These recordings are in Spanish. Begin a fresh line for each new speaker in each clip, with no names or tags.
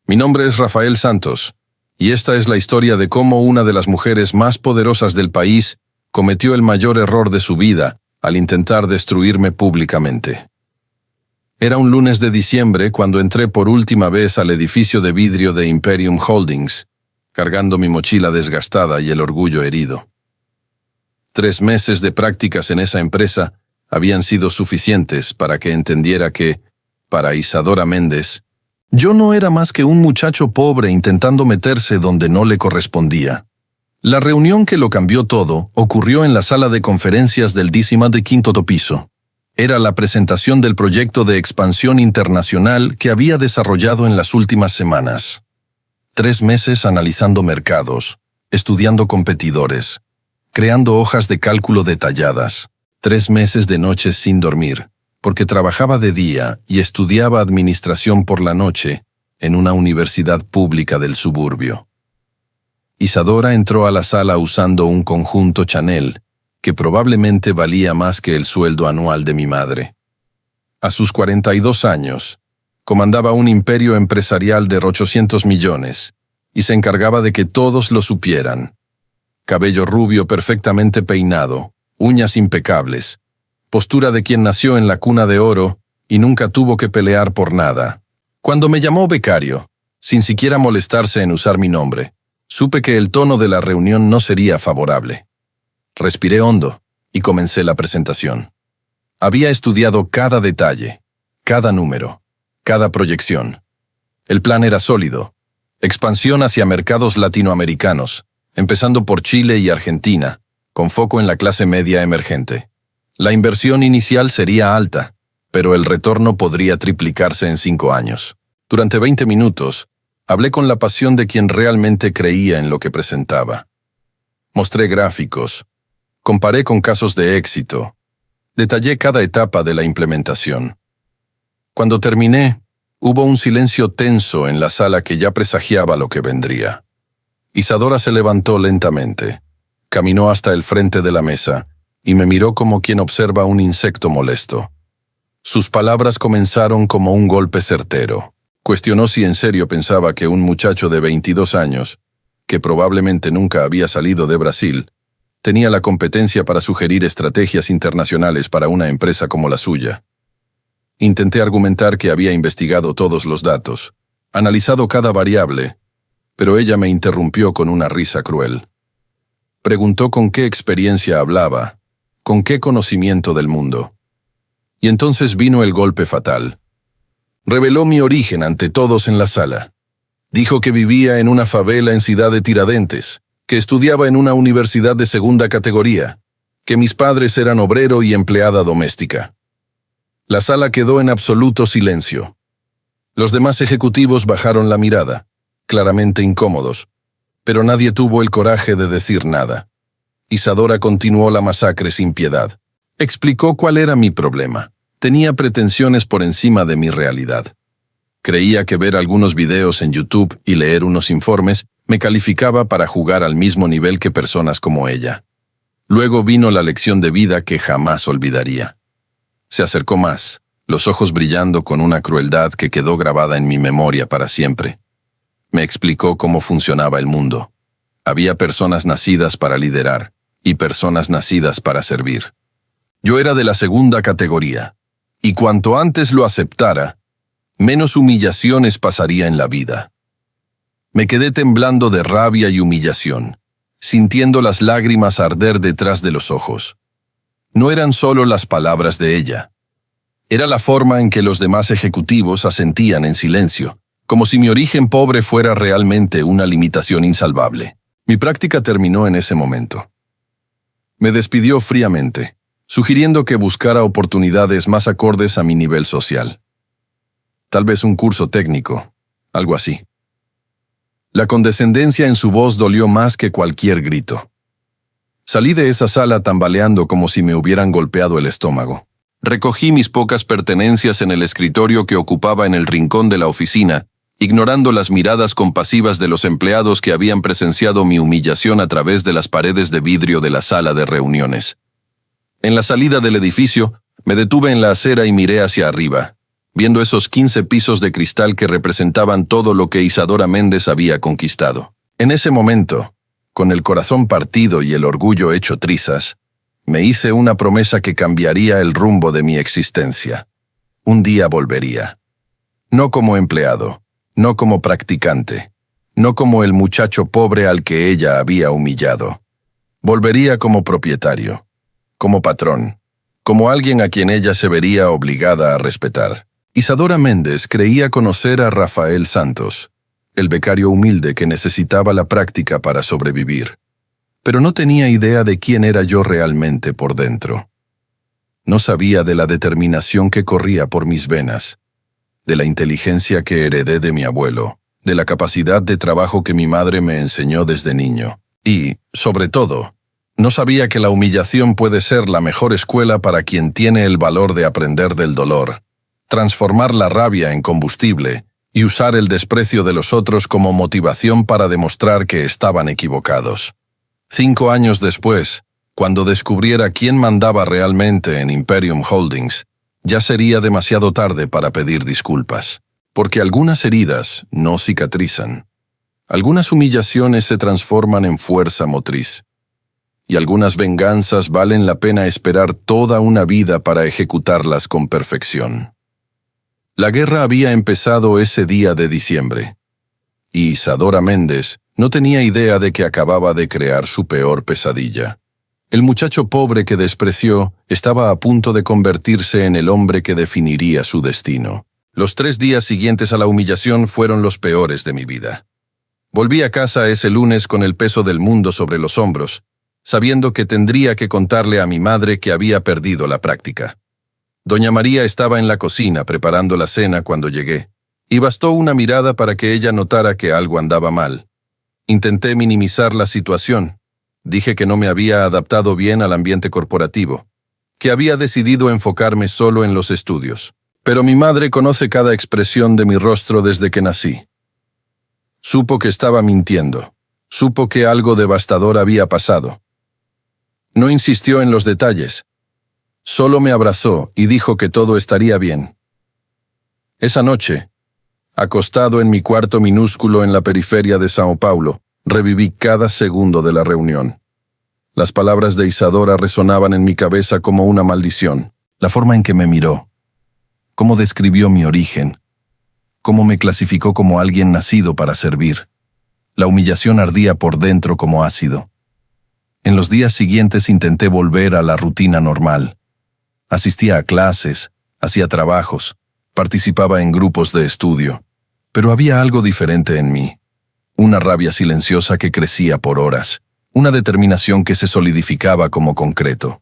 Mi nombre es Rafael Santos, y esta es la historia de cómo una de las mujeres más poderosas del país cometió el mayor error de su vida al intentar destruirme públicamente. Era un lunes de diciembre cuando entré por última vez al edificio de vidrio de Imperium Holdings, cargando mi mochila desgastada y el orgullo herido. 3 meses de prácticas en esa empresa habían sido suficientes para que entendiera que, para Isadora Méndez, yo no era más que un muchacho pobre intentando meterse donde no le correspondía. La reunión que lo cambió todo ocurrió en la sala de conferencias del DICIMA de quinto piso. Era la presentación del proyecto de expansión internacional que había desarrollado en las últimas semanas. 3 meses analizando mercados, estudiando competidores, creando hojas de cálculo detalladas. 3 meses de noches sin dormir, porque trabajaba de día y estudiaba administración por la noche en una universidad pública del suburbio. Isadora entró a la sala usando un conjunto Chanel, que probablemente valía más que el sueldo anual de mi madre. A sus 42 años, comandaba un imperio empresarial de 800 millones y se encargaba de que todos lo supieran. Cabello rubio perfectamente peinado, uñas impecables, postura de quien nació en la cuna de oro y nunca tuvo que pelear por nada. Cuando me llamó becario, sin siquiera molestarse en usar mi nombre, supe que el tono de la reunión no sería favorable. Respiré hondo y comencé la presentación. Había estudiado cada detalle, cada número, cada proyección. El plan era sólido. Expansión hacia mercados latinoamericanos, empezando por Chile y Argentina, con foco en la clase media emergente. La inversión inicial sería alta, pero el retorno podría triplicarse en 5 años. Durante 20 minutos, hablé con la pasión de quien realmente creía en lo que presentaba. Mostré gráficos, comparé con casos de éxito, detallé cada etapa de la implementación. Cuando terminé, hubo un silencio tenso en la sala que ya presagiaba lo que vendría. Isadora se levantó lentamente, caminó hasta el frente de la mesa y me miró como quien observa un insecto molesto. Sus palabras comenzaron como un golpe certero. Cuestionó si en serio pensaba que un muchacho de 22 años, que probablemente nunca había salido de Brasil, tenía la competencia para sugerir estrategias internacionales para una empresa como la suya. Intenté argumentar que había investigado todos los datos, analizado cada variable, pero ella me interrumpió con una risa cruel. Preguntó con qué experiencia hablaba, con qué conocimiento del mundo. Y entonces vino el golpe fatal. Reveló mi origen ante todos en la sala. Dijo que vivía en una favela en Ciudad de Tiradentes, que estudiaba en una universidad de segunda categoría, que mis padres eran obrero y empleada doméstica. La sala quedó en absoluto silencio. Los demás ejecutivos bajaron la mirada, claramente incómodos, pero nadie tuvo el coraje de decir nada. Isadora continuó la masacre sin piedad. Explicó cuál era mi problema. Tenía pretensiones por encima de mi realidad. Creía que ver algunos videos en YouTube y leer unos informes me calificaba para jugar al mismo nivel que personas como ella. Luego vino la lección de vida que jamás olvidaría. Se acercó más, los ojos brillando con una crueldad que quedó grabada en mi memoria para siempre. Me explicó cómo funcionaba el mundo. Había personas nacidas para liderar y personas nacidas para servir. Yo era de la segunda categoría, y cuanto antes lo aceptara, menos humillaciones pasaría en la vida. Me quedé temblando de rabia y humillación, sintiendo las lágrimas arder detrás de los ojos. No eran solo las palabras de ella. Era la forma en que los demás ejecutivos asentían en silencio, como si mi origen pobre fuera realmente una limitación insalvable. Mi práctica terminó en ese momento. Me despidió fríamente, sugiriendo que buscara oportunidades más acordes a mi nivel social. Tal vez un curso técnico, algo así. La condescendencia en su voz dolió más que cualquier grito. Salí de esa sala tambaleando como si me hubieran golpeado el estómago. Recogí mis pocas pertenencias en el escritorio que ocupaba en el rincón de la oficina, ignorando las miradas compasivas de los empleados que habían presenciado mi humillación a través de las paredes de vidrio de la sala de reuniones. En la salida del edificio, me detuve en la acera y miré hacia arriba. viendo esos 15 pisos de cristal que representaban todo lo que Isadora Méndez había conquistado. En ese momento, con el corazón partido y el orgullo hecho trizas, me hice una promesa que cambiaría el rumbo de mi existencia. Un día volvería. No como empleado, no como practicante, no como el muchacho pobre al que ella había humillado. Volvería como propietario, como patrón, como alguien a quien ella se vería obligada a respetar. Isadora Méndez creía conocer a Rafael Santos, el becario humilde que necesitaba la práctica para sobrevivir, pero no tenía idea de quién era yo realmente por dentro. No sabía de la determinación que corría por mis venas, de la inteligencia que heredé de mi abuelo, de la capacidad de trabajo que mi madre me enseñó desde niño. Y, sobre todo, no sabía que la humillación puede ser la mejor escuela para quien tiene el valor de aprender del dolor, transformar la rabia en combustible y usar el desprecio de los otros como motivación para demostrar que estaban equivocados. 5 años después, cuando descubriera quién mandaba realmente en Imperium Holdings, ya sería demasiado tarde para pedir disculpas, porque algunas heridas no cicatrizan. Algunas humillaciones se transforman en fuerza motriz, y algunas venganzas valen la pena esperar toda una vida para ejecutarlas con perfección. La guerra había empezado ese día de diciembre, y Isadora Méndez no tenía idea de que acababa de crear su peor pesadilla. El muchacho pobre que despreció estaba a punto de convertirse en el hombre que definiría su destino. Los 3 días siguientes a la humillación fueron los peores de mi vida. Volví a casa ese lunes con el peso del mundo sobre los hombros, sabiendo que tendría que contarle a mi madre que había perdido la práctica. Doña María estaba en la cocina preparando la cena cuando llegué, y bastó una mirada para que ella notara que algo andaba mal. Intenté minimizar la situación. Dije que no me había adaptado bien al ambiente corporativo, que había decidido enfocarme solo en los estudios. Pero mi madre conoce cada expresión de mi rostro desde que nací. Supo que estaba mintiendo. Supo que algo devastador había pasado. No insistió en los detalles. Solo me abrazó y dijo que todo estaría bien. Esa noche, acostado en mi cuarto minúsculo en la periferia de Sao Paulo, reviví cada segundo de la reunión. Las palabras de Isadora resonaban en mi cabeza como una maldición. La forma en que me miró, cómo describió mi origen, cómo me clasificó como alguien nacido para servir. La humillación ardía por dentro como ácido. En los días siguientes intenté volver a la rutina normal. Asistía a clases, hacía trabajos, participaba en grupos de estudio, pero había algo diferente en mí. Una rabia silenciosa que crecía por horas, una determinación que se solidificaba como concreto.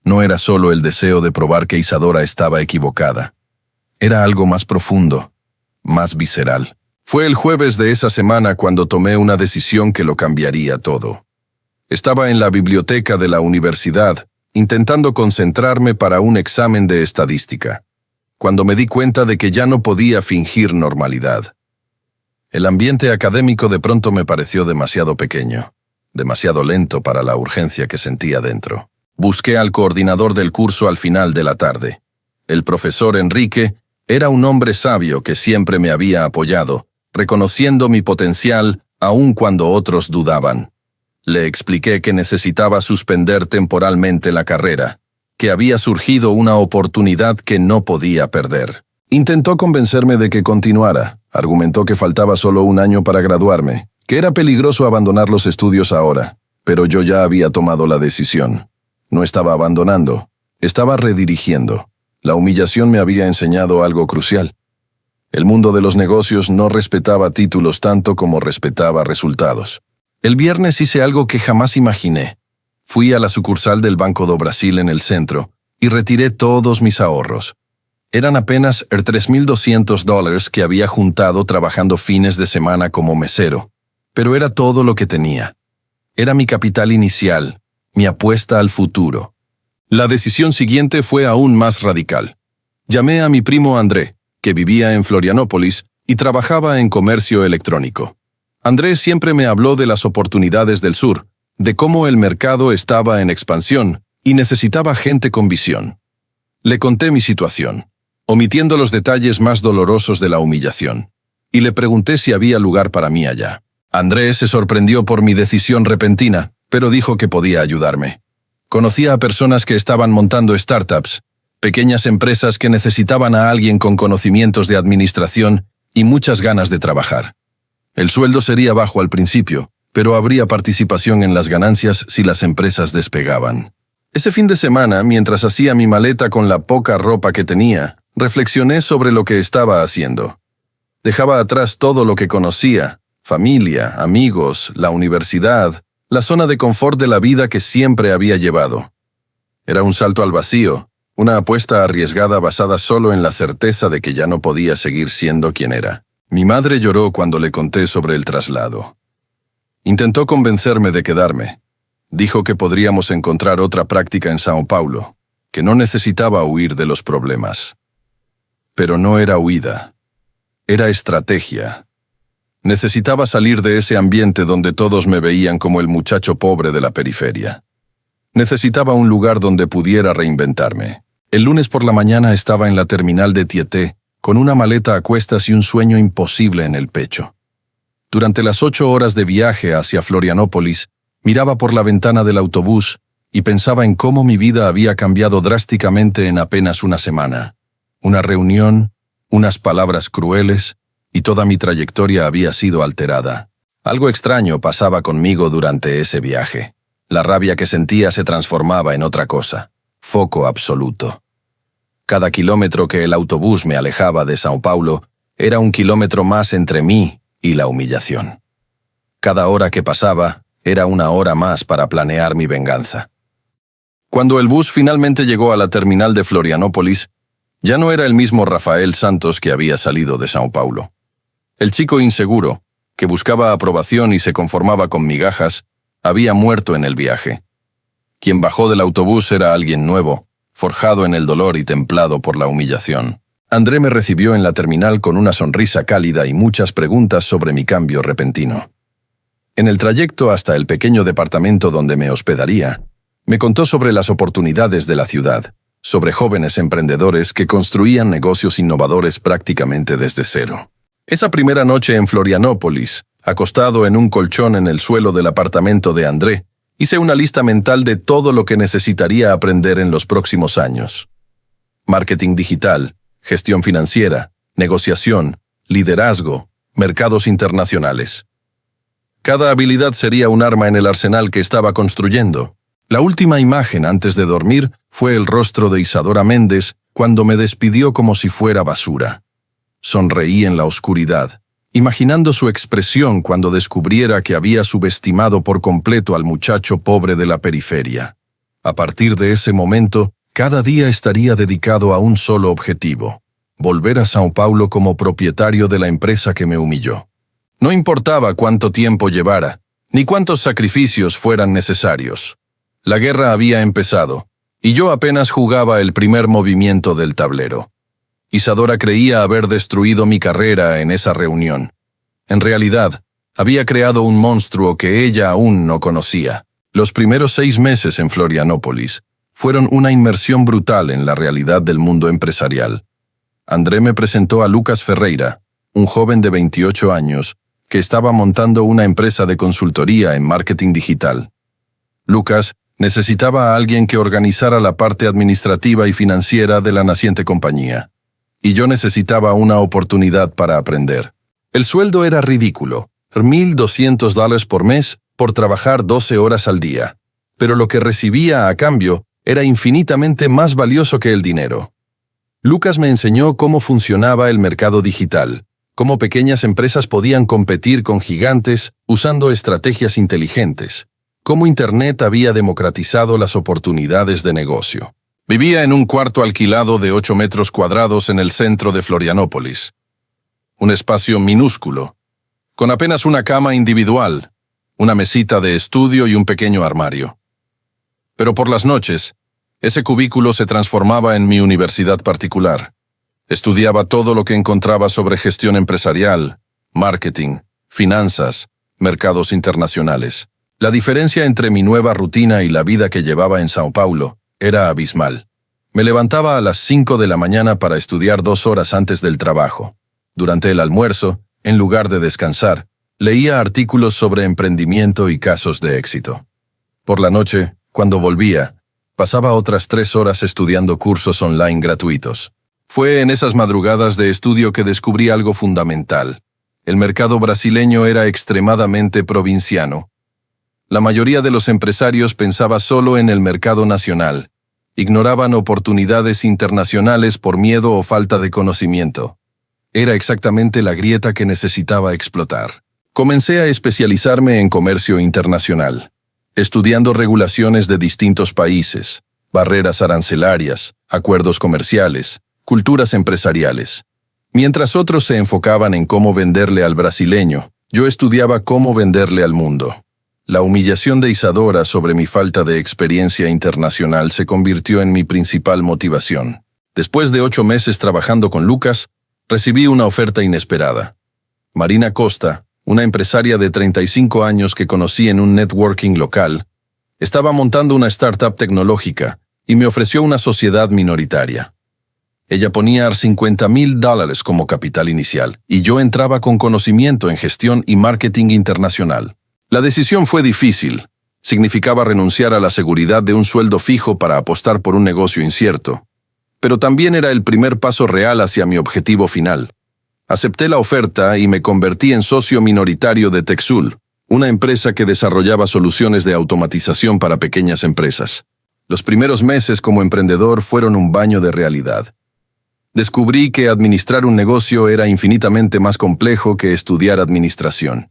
No era solo el deseo de probar que Isadora estaba equivocada. Era algo más profundo, más visceral. Fue el jueves de esa semana cuando tomé una decisión que lo cambiaría todo. Estaba en la biblioteca de la universidad, intentando concentrarme para un examen de estadística, cuando me di cuenta de que ya no podía fingir normalidad. El ambiente académico de pronto me pareció demasiado pequeño, demasiado lento para la urgencia que sentía dentro. Busqué al coordinador del curso al final de la tarde. El profesor Enrique era un hombre sabio que siempre me había apoyado, reconociendo mi potencial aun cuando otros dudaban. Le expliqué que necesitaba suspender temporalmente la carrera, que había surgido una oportunidad que no podía perder. Intentó convencerme de que continuara. Argumentó que faltaba solo 1 año para graduarme, que era peligroso abandonar los estudios ahora, pero yo ya había tomado la decisión. No estaba abandonando, estaba redirigiendo. La humillación me había enseñado algo crucial. El mundo de los negocios no respetaba títulos tanto como respetaba resultados. El viernes hice algo que jamás imaginé. Fui a la sucursal del Banco do Brasil en el centro y retiré todos mis ahorros. Eran apenas $3,200 que había juntado trabajando fines de semana como mesero, pero era todo lo que tenía. Era mi capital inicial, mi apuesta al futuro. La decisión siguiente fue aún más radical. Llamé a mi primo André, que vivía en Florianópolis y trabajaba en comercio electrónico. Andrés siempre me habló de las oportunidades del sur, de cómo el mercado estaba en expansión y necesitaba gente con visión. Le conté mi situación. omitiendo los detalles más dolorosos de la humillación, y le pregunté si había lugar para mí allá. André se sorprendió por mi decisión repentina, pero dijo que podía ayudarme. Conocía a personas que estaban montando startups, pequeñas empresas que necesitaban a alguien con conocimientos de administración y muchas ganas de trabajar. El sueldo sería bajo al principio, pero habría participación en las ganancias si las empresas despegaban. Ese fin de semana, mientras hacía mi maleta con la poca ropa que tenía, reflexioné sobre lo que estaba haciendo. Dejaba atrás todo lo que conocía, familia, amigos, la universidad, la zona de confort de la vida que siempre había llevado. Era un salto al vacío, una apuesta arriesgada basada solo en la certeza de que ya no podía seguir siendo quien era. Mi madre lloró cuando le conté sobre el traslado. Intentó convencerme de quedarme. Dijo que podríamos encontrar otra práctica en São Paulo, que no necesitaba huir de los problemas. Pero no era huida. Era estrategia. Necesitaba salir de ese ambiente donde todos me veían como el muchacho pobre de la periferia. Necesitaba un lugar donde pudiera reinventarme. El lunes por la mañana estaba en la terminal de Tietê, con una maleta a cuestas y un sueño imposible en el pecho. Durante las 8 horas de viaje hacia Florianópolis, miraba por la ventana del autobús y pensaba en cómo mi vida había cambiado drásticamente en apenas una semana. Una reunión, unas palabras crueles, y toda mi trayectoria había sido alterada. Algo extraño pasaba conmigo durante ese viaje. La rabia que sentía se transformaba en otra cosa, foco absoluto. Cada kilómetro que el autobús me alejaba de São Paulo era un kilómetro más entre mí y la humillación. Cada hora que pasaba era una hora más para planear mi venganza. Cuando el bus finalmente llegó a la terminal de Florianópolis, ya no era el mismo Rafael Santos que había salido de São Paulo. El chico inseguro, que buscaba aprobación y se conformaba con migajas, había muerto en el viaje. Quien bajó del autobús era alguien nuevo, forjado en el dolor y templado por la humillación. André me recibió en la terminal con una sonrisa cálida y muchas preguntas sobre mi cambio repentino. En el trayecto hasta el pequeño departamento donde me hospedaría, me contó sobre las oportunidades de la ciudad, sobre jóvenes emprendedores que construían negocios innovadores prácticamente desde cero. Esa primera noche en Florianópolis, acostado en un colchón en el suelo del apartamento de André, hice una lista mental de todo lo que necesitaría aprender en los próximos años. Marketing digital, gestión financiera, negociación, liderazgo, mercados internacionales. Cada habilidad sería un arma en el arsenal que estaba construyendo. La última imagen antes de dormir fue el rostro de Isadora Méndez cuando me despidió como si fuera basura. Sonreí en la oscuridad, imaginando su expresión cuando descubriera que había subestimado por completo al muchacho pobre de la periferia. A partir de ese momento, cada día estaría dedicado a un solo objetivo: volver a São Paulo como propietario de la empresa que me humilló. No importaba cuánto tiempo llevara, ni cuántos sacrificios fueran necesarios. La guerra había empezado, y yo apenas jugaba el primer movimiento del tablero. Isadora creía haber destruido mi carrera en esa reunión. En realidad, había creado un monstruo que ella aún no conocía. Los primeros 6 meses en Florianópolis fueron una inmersión brutal en la realidad del mundo empresarial. André me presentó a Lucas Ferreira, un joven de 28 años, que estaba montando una empresa de consultoría en marketing digital. Lucas necesitaba a alguien que organizara la parte administrativa y financiera de la naciente compañía. Y yo necesitaba una oportunidad para aprender. El sueldo era ridículo, $1,200 por mes por trabajar 12 horas al día. Pero lo que recibía a cambio era infinitamente más valioso que el dinero. Lucas me enseñó cómo funcionaba el mercado digital, cómo pequeñas empresas podían competir con gigantes usando estrategias inteligentes, cómo Internet había democratizado las oportunidades de negocio. Vivía en un cuarto alquilado de 8 metros cuadrados en el centro de Florianópolis. Un espacio minúsculo, con apenas una cama individual, una mesita de estudio y un pequeño armario. Pero por las noches, ese cubículo se transformaba en mi universidad particular. Estudiaba todo lo que encontraba sobre gestión empresarial, marketing, finanzas, mercados internacionales. La diferencia entre mi nueva rutina y la vida que llevaba en São Paulo era abismal. Me levantaba a las 5 de la mañana para estudiar 2 horas antes del trabajo. Durante el almuerzo, en lugar de descansar, leía artículos sobre emprendimiento y casos de éxito. Por la noche, cuando volvía, pasaba otras 3 horas estudiando cursos online gratuitos. Fue en esas madrugadas de estudio que descubrí algo fundamental. El mercado brasileño era extremadamente provinciano. La mayoría de los empresarios pensaba solo en el mercado nacional. Ignoraban oportunidades internacionales por miedo o falta de conocimiento. Era exactamente la grieta que necesitaba explotar. Comencé a especializarme en comercio internacional, estudiando regulaciones de distintos países, barreras arancelarias, acuerdos comerciales, culturas empresariales. Mientras otros se enfocaban en cómo venderle al brasileño, yo estudiaba cómo venderle al mundo. La humillación de Isadora sobre mi falta de experiencia internacional se convirtió en mi principal motivación. Después de 8 meses trabajando con Lucas, recibí una oferta inesperada. Marina Costa, una empresaria de 35 años que conocí en un networking local, estaba montando una startup tecnológica y me ofreció una sociedad minoritaria. Ella ponía $50,000 como capital inicial y yo entraba con conocimiento en gestión y marketing internacional. La decisión fue difícil. Significaba renunciar a la seguridad de un sueldo fijo para apostar por un negocio incierto. Pero también era el primer paso real hacia mi objetivo final. Acepté la oferta y me convertí en socio minoritario de Techsul, una empresa que desarrollaba soluciones de automatización para pequeñas empresas. Los primeros meses como emprendedor fueron un baño de realidad. Descubrí que administrar un negocio era infinitamente más complejo que estudiar administración.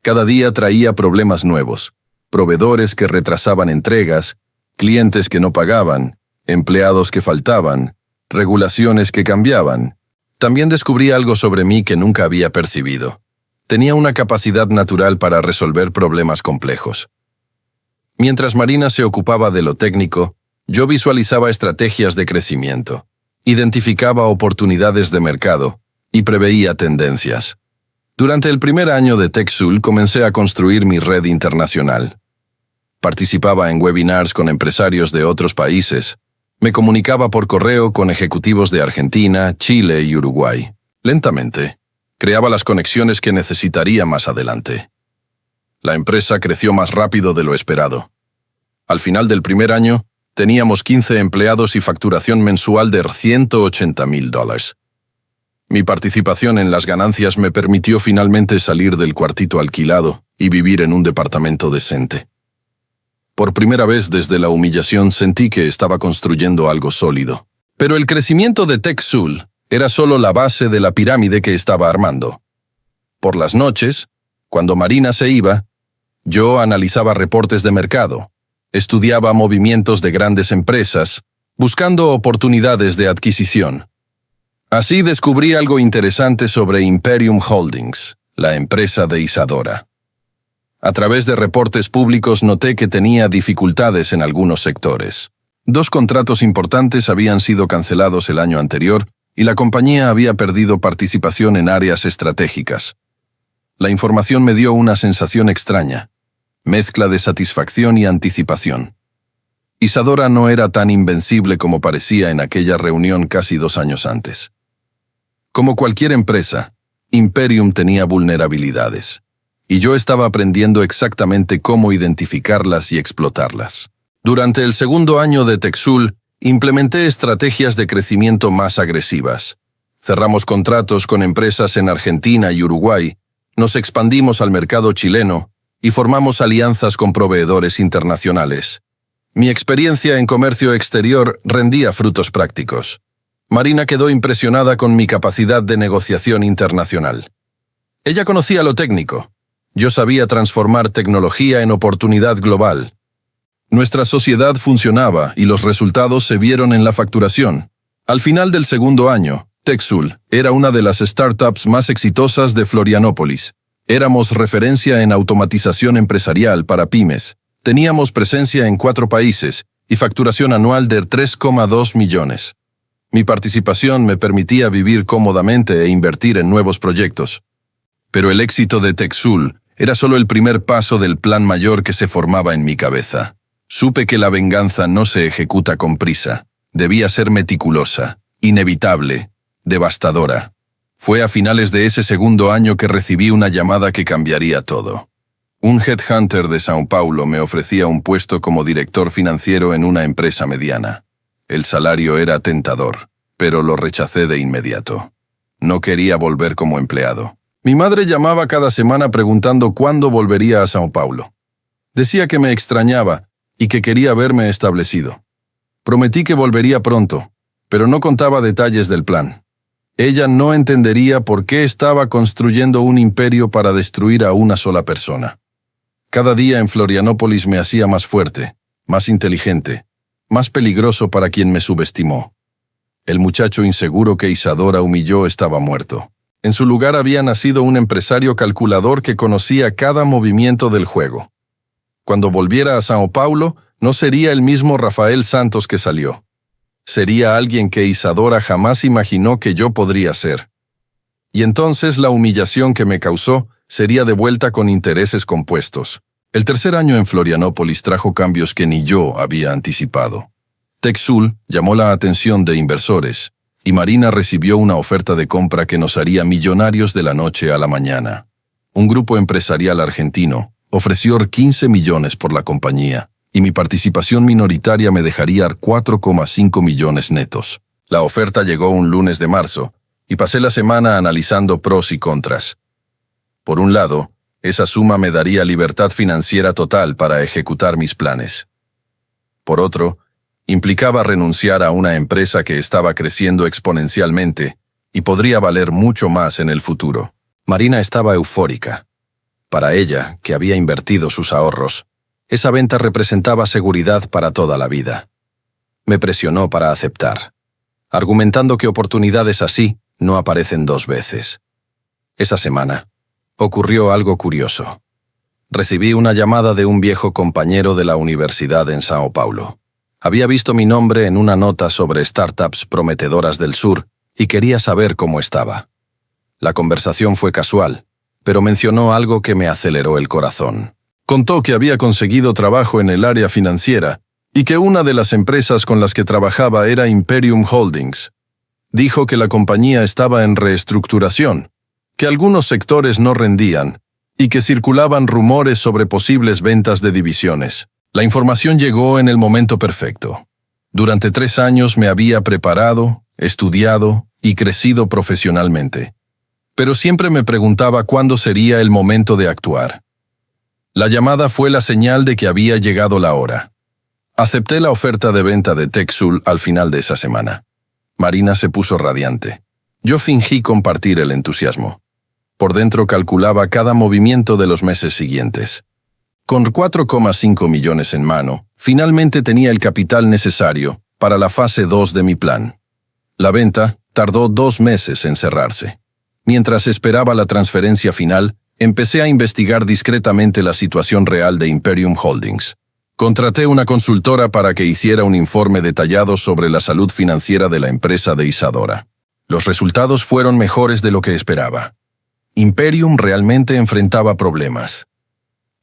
Cada día traía problemas nuevos, proveedores que retrasaban entregas, clientes que no pagaban, empleados que faltaban, regulaciones que cambiaban. También descubrí algo sobre mí que nunca había percibido. Tenía una capacidad natural para resolver problemas complejos. Mientras Marina se ocupaba de lo técnico, yo visualizaba estrategias de crecimiento, identificaba oportunidades de mercado y preveía tendencias. Durante el primer año de Techsul comencé a construir mi red internacional. Participaba en webinars con empresarios de otros países. Me comunicaba por correo con ejecutivos de Argentina, Chile y Uruguay. Lentamente, creaba las conexiones que necesitaría más adelante. La empresa creció más rápido de lo esperado. Al final del primer año, teníamos 15 empleados y facturación mensual de $180,000. Mi participación en las ganancias me permitió finalmente salir del cuartito alquilado y vivir en un departamento decente. Por primera vez desde la humillación sentí que estaba construyendo algo sólido. Pero el crecimiento de Techsul era solo la base de la pirámide que estaba armando. Por las noches, cuando Marina se iba, yo analizaba reportes de mercado, estudiaba movimientos de grandes empresas, buscando oportunidades de adquisición. Así descubrí algo interesante sobre Imperium Holdings, la empresa de Isadora. A través de reportes públicos noté que tenía dificultades en algunos sectores. 2 contratos importantes habían sido cancelados el año anterior y la compañía había perdido participación en áreas estratégicas. La información me dio una sensación extraña, mezcla de satisfacción y anticipación. Isadora no era tan invencible como parecía en aquella reunión casi 2 años antes. Como cualquier empresa, Imperium tenía vulnerabilidades, y yo estaba aprendiendo exactamente cómo identificarlas y explotarlas. Durante el segundo año de Techsul, implementé estrategias de crecimiento más agresivas. Cerramos contratos con empresas en Argentina y Uruguay, nos expandimos al mercado chileno y formamos alianzas con proveedores internacionales. Mi experiencia en comercio exterior rendía frutos prácticos. Marina quedó impresionada con mi capacidad de negociación internacional. Ella conocía lo técnico. Yo sabía transformar tecnología en oportunidad global. Nuestra sociedad funcionaba y los resultados se vieron en la facturación. Al final del segundo año, Techsul era una de las startups más exitosas de Florianópolis. Éramos referencia en automatización empresarial para pymes. Teníamos presencia en 4 países y facturación anual de 3,2 millones. Mi participación me permitía vivir cómodamente e invertir en nuevos proyectos. Pero el éxito de Techsul era solo el primer paso del plan mayor que se formaba en mi cabeza. Supe que la venganza no se ejecuta con prisa. Debía ser meticulosa, inevitable, devastadora. Fue a finales de ese segundo año que recibí una llamada que cambiaría todo. Un headhunter de São Paulo me ofrecía un puesto como director financiero en una empresa mediana. El salario era tentador, pero lo rechacé de inmediato. No quería volver como empleado. Mi madre llamaba cada semana preguntando cuándo volvería a São Paulo. Decía que me extrañaba y que quería verme establecido. Prometí que volvería pronto, pero no contaba detalles del plan. Ella no entendería por qué estaba construyendo un imperio para destruir a una sola persona. Cada día en Florianópolis me hacía más fuerte, más inteligente, más peligroso para quien me subestimó. El muchacho inseguro que Isadora humilló estaba muerto. En su lugar había nacido un empresario calculador que conocía cada movimiento del juego. Cuando volviera a São Paulo, no sería el mismo Rafael Santos que salió. Sería alguien que Isadora jamás imaginó que yo podría ser. Y entonces la humillación que me causó sería devuelta con intereses compuestos. El tercer año en Florianópolis trajo cambios que ni yo había anticipado. Techsul llamó la atención de inversores, y Marina recibió una oferta de compra que nos haría millonarios de la noche a la mañana. Un grupo empresarial argentino ofreció 15 millones por la compañía, y mi participación minoritaria me dejaría 4,5 millones netos. La oferta llegó un lunes de marzo, y pasé la semana analizando pros y contras. Por un lado, esa suma me daría libertad financiera total para ejecutar mis planes. Por otro, implicaba renunciar a una empresa que estaba creciendo exponencialmente y podría valer mucho más en el futuro. Marina estaba eufórica. Para ella, que había invertido sus ahorros, esa venta representaba seguridad para toda la vida. Me presionó para aceptar, argumentando que oportunidades así no aparecen dos veces. Esa semana, ocurrió algo curioso. Recibí una llamada de un viejo compañero de la universidad en São Paulo. Había visto mi nombre en una nota sobre startups prometedoras del sur y quería saber cómo estaba. La conversación fue casual, pero mencionó algo que me aceleró el corazón. Contó que había conseguido trabajo en el área financiera y que una de las empresas con las que trabajaba era Imperium Holdings. Dijo que la compañía estaba en reestructuración, que algunos sectores no rendían y que circulaban rumores sobre posibles ventas de divisiones. La información llegó en el momento perfecto. Durante 3 años me había preparado, estudiado y crecido profesionalmente. Pero siempre me preguntaba cuándo sería el momento de actuar. La llamada fue la señal de que había llegado la hora. Acepté la oferta de venta de Techsul al final de esa semana. Marina se puso radiante. Yo fingí compartir el entusiasmo. Por dentro calculaba cada movimiento de los meses siguientes. Con 4,5 millones en mano, finalmente tenía el capital necesario para la fase 2 de mi plan. La venta tardó 2 meses en cerrarse. Mientras esperaba la transferencia final, empecé a investigar discretamente la situación real de Imperium Holdings. Contraté una consultora para que hiciera un informe detallado sobre la salud financiera de la empresa de Isadora. Los resultados fueron mejores de lo que esperaba. Imperium realmente enfrentaba problemas.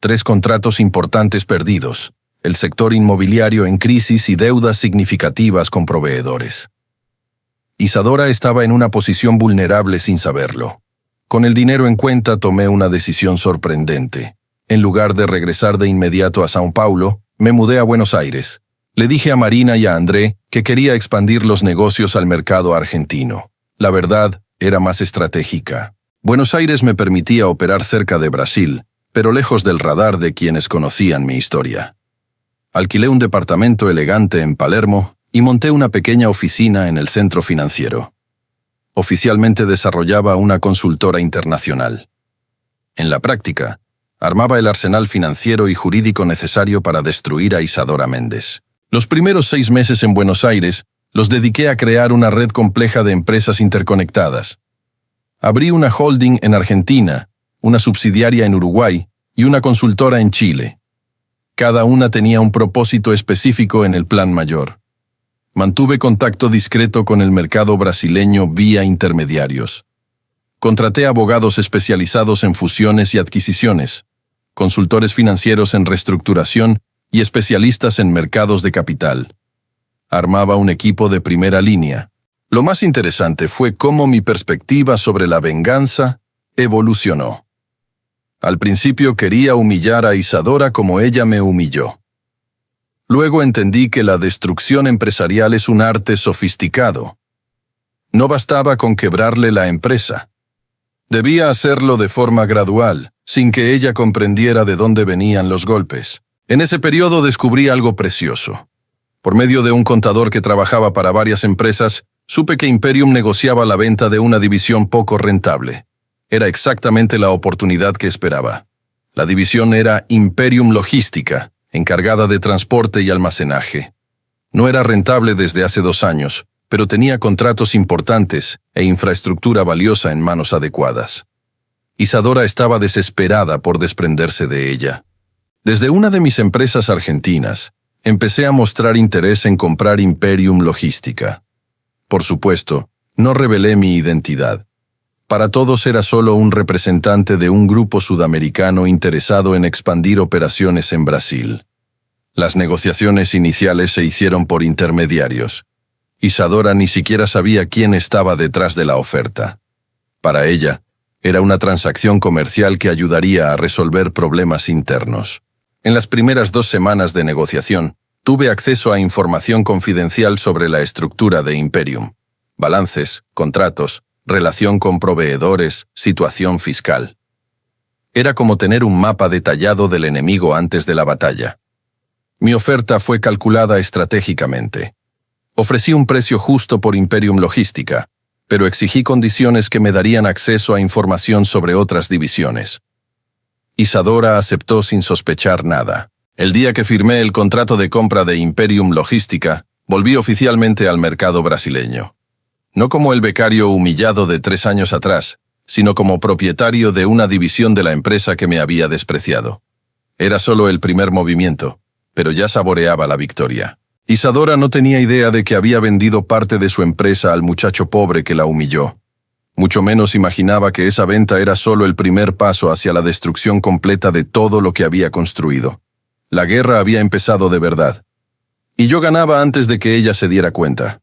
3 contratos importantes perdidos, el sector inmobiliario en crisis y deudas significativas con proveedores. Isadora estaba en una posición vulnerable sin saberlo. Con el dinero en cuenta tomé una decisión sorprendente. En lugar de regresar de inmediato a São Paulo, me mudé a Buenos Aires. Le dije a Marina y a André que quería expandir los negocios al mercado argentino. La verdad era más estratégica. Buenos Aires me permitía operar cerca de Brasil, pero lejos del radar de quienes conocían mi historia. Alquilé un departamento elegante en Palermo y monté una pequeña oficina en el centro financiero. Oficialmente desarrollaba una consultora internacional. En la práctica, armaba el arsenal financiero y jurídico necesario para destruir a Isadora Méndez. Los primeros 6 meses en Buenos Aires los dediqué a crear una red compleja de empresas interconectadas. Abrí una holding en Argentina, una subsidiaria en Uruguay y una consultora en Chile. Cada una tenía un propósito específico en el plan mayor. Mantuve contacto discreto con el mercado brasileño vía intermediarios. Contraté abogados especializados en fusiones y adquisiciones, consultores financieros en reestructuración y especialistas en mercados de capital. Armaba un equipo de primera línea. Lo más interesante fue cómo mi perspectiva sobre la venganza evolucionó. Al principio quería humillar a Isadora como ella me humilló. Luego entendí que la destrucción empresarial es un arte sofisticado. No bastaba con quebrarle la empresa. Debía hacerlo de forma gradual, sin que ella comprendiera de dónde venían los golpes. En ese periodo descubrí algo precioso. Por medio de un contador que trabajaba para varias empresas, supe que Imperium negociaba la venta de una división poco rentable. Era exactamente la oportunidad que esperaba. La división era Imperium Logística, encargada de transporte y almacenaje. No era rentable desde hace 2 años, pero tenía contratos importantes e infraestructura valiosa en manos adecuadas. Isadora estaba desesperada por desprenderse de ella. Desde una de mis empresas argentinas, empecé a mostrar interés en comprar Imperium Logística. Por supuesto, no revelé mi identidad. Para todos era solo un representante de un grupo sudamericano interesado en expandir operaciones en Brasil. Las negociaciones iniciales se hicieron por intermediarios. Isadora ni siquiera sabía quién estaba detrás de la oferta. Para ella, era una transacción comercial que ayudaría a resolver problemas internos. En las primeras 2 semanas de negociación, tuve acceso a información confidencial sobre la estructura de Imperium. Balances, contratos, relación con proveedores, situación fiscal. Era como tener un mapa detallado del enemigo antes de la batalla. Mi oferta fue calculada estratégicamente. Ofrecí un precio justo por Imperium Logística, pero exigí condiciones que me darían acceso a información sobre otras divisiones. Isadora aceptó sin sospechar nada. El día que firmé el contrato de compra de Imperium Logística, volví oficialmente al mercado brasileño. No como el becario humillado de 3 años atrás, sino como propietario de una división de la empresa que me había despreciado. Era solo el primer movimiento, pero ya saboreaba la victoria. Isadora no tenía idea de que había vendido parte de su empresa al muchacho pobre que la humilló. Mucho menos imaginaba que esa venta era solo el primer paso hacia la destrucción completa de todo lo que había construido. La guerra había empezado de verdad. Y yo ganaba antes de que ella se diera cuenta.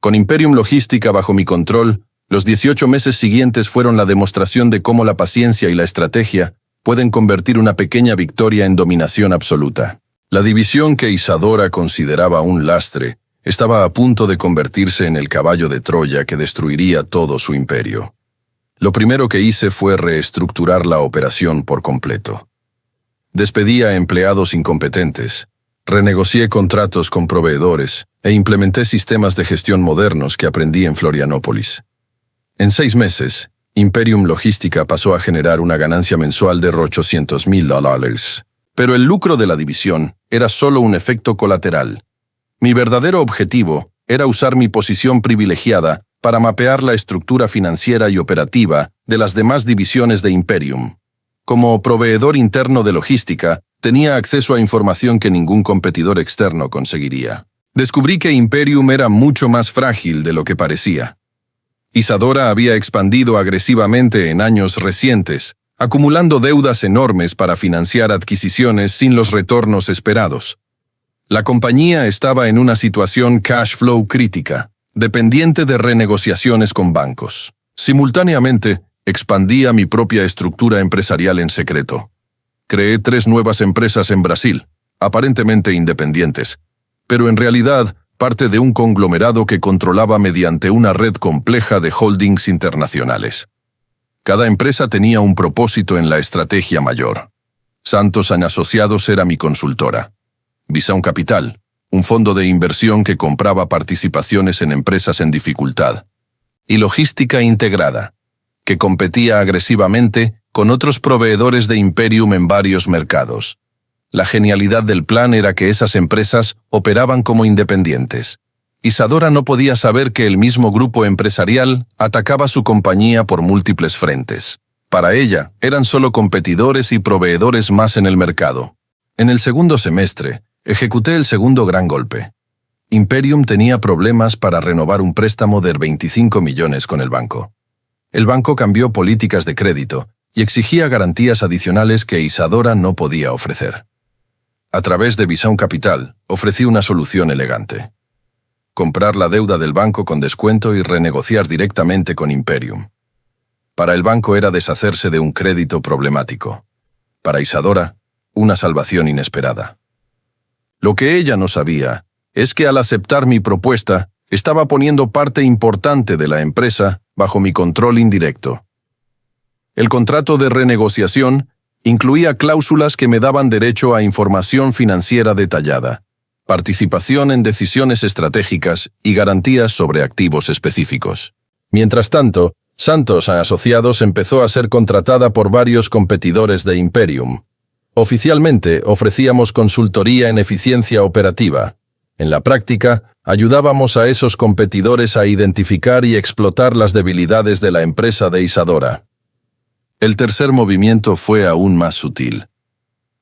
Con Imperium Logística bajo mi control, los 18 meses siguientes fueron la demostración de cómo la paciencia y la estrategia pueden convertir una pequeña victoria en dominación absoluta. La división que Isadora consideraba un lastre estaba a punto de convertirse en el caballo de Troya que destruiría todo su imperio. Lo primero que hice fue reestructurar la operación por completo. Despedí a empleados incompetentes, renegocié contratos con proveedores e implementé sistemas de gestión modernos que aprendí en Florianópolis. En 6 meses, Imperium Logística pasó a generar una ganancia mensual de $800,000. Pero el lucro de la división era solo un efecto colateral. Mi verdadero objetivo era usar mi posición privilegiada para mapear la estructura financiera y operativa de las demás divisiones de Imperium. Como proveedor interno de logística, tenía acceso a información que ningún competidor externo conseguiría. Descubrí que Imperium era mucho más frágil de lo que parecía. Isadora había expandido agresivamente en años recientes, acumulando deudas enormes para financiar adquisiciones sin los retornos esperados. La compañía estaba en una situación cash flow crítica, dependiente de renegociaciones con bancos. Simultáneamente, expandía mi propia estructura empresarial en secreto. Creé 3 nuevas empresas en Brasil, aparentemente independientes, pero en realidad parte de un conglomerado que controlaba mediante una red compleja de holdings internacionales. Cada empresa tenía un propósito en la estrategia mayor. Santos & Asociados era mi consultora. Visão Capital, un fondo de inversión que compraba participaciones en empresas en dificultad. Y Logística Integrada, que competía agresivamente con otros proveedores de Imperium en varios mercados. La genialidad del plan era que esas empresas operaban como independientes. Isadora no podía saber que el mismo grupo empresarial atacaba su compañía por múltiples frentes. Para ella, eran solo competidores y proveedores más en el mercado. En el segundo semestre, ejecuté el segundo gran golpe. Imperium tenía problemas para renovar un préstamo de 25 millones con el banco. El banco cambió políticas de crédito y exigía garantías adicionales que Isadora no podía ofrecer. A través de Visão Capital, ofrecí una solución elegante. comprar la deuda del banco con descuento y renegociar directamente con Imperium. Para el banco era deshacerse de un crédito problemático. Para Isadora, una salvación inesperada. Lo que ella no sabía es que al aceptar mi propuesta, estaba poniendo parte importante de la empresa bajo mi control indirecto. El contrato de renegociación incluía cláusulas que me daban derecho a información financiera detallada, participación en decisiones estratégicas y garantías sobre activos específicos. Mientras tanto, Santos Asociados empezó a ser contratada por varios competidores de Imperium. Oficialmente ofrecíamos consultoría en eficiencia operativa. En la práctica, ayudábamos a esos competidores a identificar y explotar las debilidades de la empresa de Isadora. El tercer movimiento fue aún más sutil.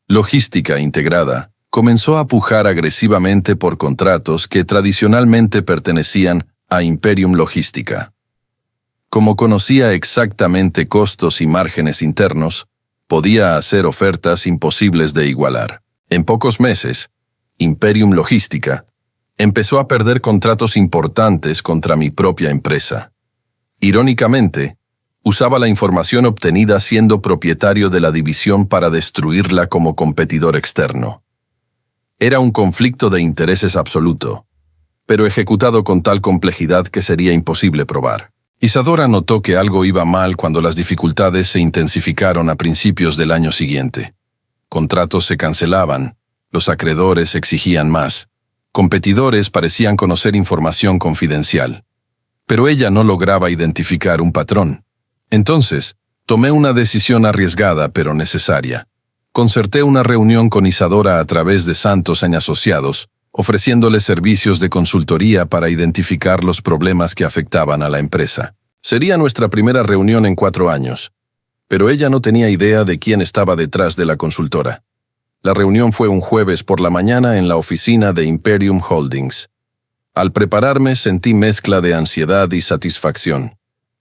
Logística Integrada comenzó a pujar agresivamente por contratos que tradicionalmente pertenecían a Imperium Logística. Como conocía exactamente costos y márgenes internos, podía hacer ofertas imposibles de igualar. En pocos meses, Imperium Logística empezó a perder contratos importantes contra mi propia empresa. Irónicamente, usaba la información obtenida siendo propietario de la división para destruirla como competidor externo. Era un conflicto de intereses absoluto, pero ejecutado con tal complejidad que sería imposible probar. Isadora notó que algo iba mal cuando las dificultades se intensificaron a principios del año siguiente. Contratos se cancelaban, los acreedores exigían más, competidores parecían conocer información confidencial. Pero ella no lograba identificar un patrón. Entonces, tomé una decisión arriesgada pero necesaria. Concerté una reunión con Isadora a través de Santos Asociados, ofreciéndole servicios de consultoría para identificar los problemas que afectaban a la empresa. Sería nuestra primera reunión en 4 años, pero ella no tenía idea de quién estaba detrás de la consultora. La reunión fue un jueves por la mañana en la oficina de Imperium Holdings. Al prepararme sentí mezcla de ansiedad y satisfacción.